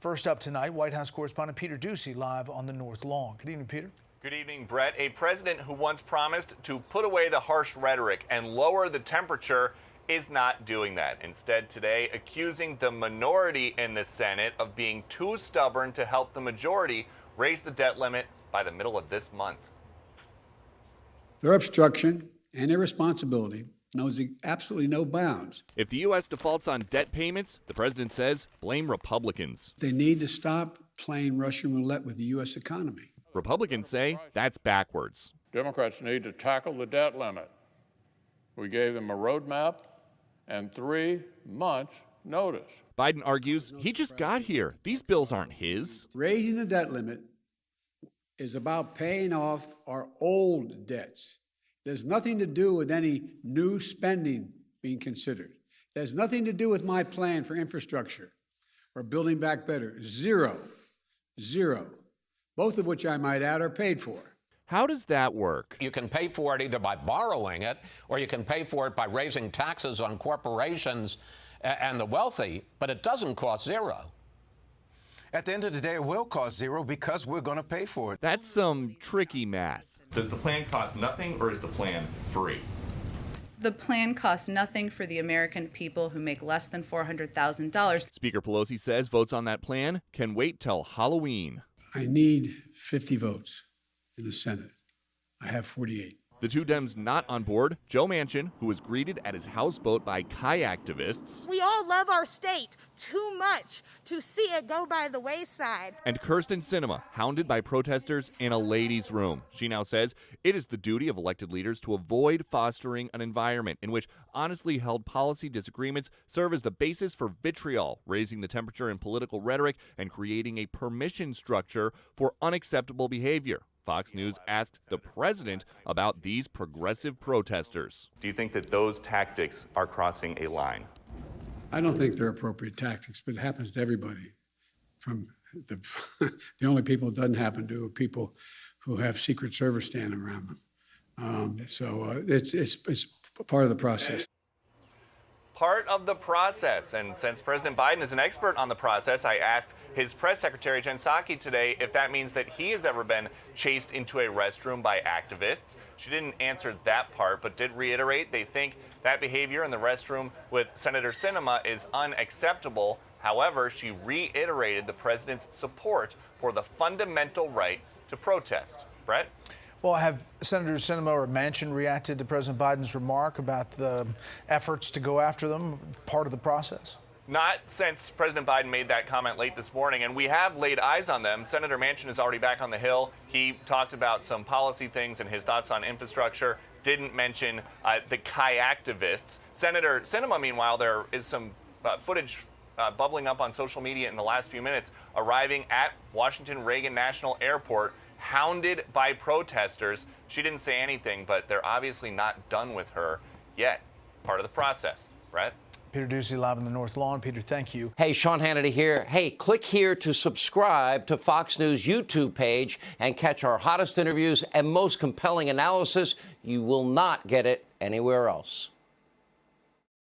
First up tonight, White House correspondent Peter Doocy live on the North Lawn. Good evening, Peter. Good evening, Brett. A president who once promised to put away the harsh rhetoric and lower the temperature is not doing that. Instead, today, accusing the minority in the Senate of being too stubborn to help the majority raise the debt limit by the middle of this month. Their obstruction and irresponsibility knows absolutely no bounds. If the U.S. defaults on debt payments, the president says blame Republicans. They need to stop playing Russian roulette with the U.S. economy. Republicans say that's backwards. Democrats need to tackle the debt limit. We gave them a roadmap and 3 months notice. Biden argues he just got here. These bills aren't his. Raising the debt limit is about paying off our old debts. It has nothing to do with any new spending being considered. It has nothing to do with my plan for infrastructure or building back better. Zero. Both of which I might add are paid for. How does that work? You can pay for it either by borrowing it or you can pay for it by raising taxes on corporations and the wealthy, but it doesn't cost zero. At the end of the day, it will cost zero because we're going to pay for it. That's some tricky math. Does the plan cost nothing or is the plan free? The plan costs nothing for the American people who make less than $400,000. Speaker Pelosi says votes on that plan can wait till Halloween. I need 50 votes in the Senate. I have 48. The two Dems not on board, Joe Manchin, who was greeted at his houseboat by kayaktivists. We all love our state too much to see it go by the wayside. And Kyrsten Sinema, hounded by protesters in a ladies' room. She now says it is the duty of elected leaders to avoid fostering an environment in which honestly held policy disagreements serve as the basis for vitriol, raising the temperature in political rhetoric and creating a permission structure for unacceptable behavior. Fox News asked the president about these progressive protesters. Do you think that those tactics are crossing a line? I don't think they're appropriate tactics, but it happens to everybody. From the only people it doesn't happen to are people who have Secret Service standing around them. It's part of the process. Part of the process. And since President Biden is an expert on the process, I asked his press secretary, Jen Psaki, today if that means that he has ever been chased into a restroom by activists. She didn't answer that part, but did reiterate they think that behavior in the restroom with Senator Sinema is unacceptable. However, she reiterated the president's support for the fundamental right to protest. Brett? Well, have Senator Sinema or Manchin reacted to President Biden's remark about the efforts to go after them, part of the process? Not since President Biden made that comment late this morning, and we have laid eyes on them. Senator Manchin is already back on the Hill. He talked about some policy things and his thoughts on infrastructure, didn't mention the kayaktivists. Senator Sinema, meanwhile, there is some footage bubbling up on social media in the last few minutes, arriving at Washington Reagan National Airport, hounded by protesters. She didn't say anything, but they're obviously not done with her yet. Part of the process. Brett? Peter Doocy live on the North Lawn. Peter, thank you. Hey, Sean Hannity here. Hey, click here to subscribe to Fox News YouTube page and catch our hottest interviews and most compelling analysis. You will not get it anywhere else.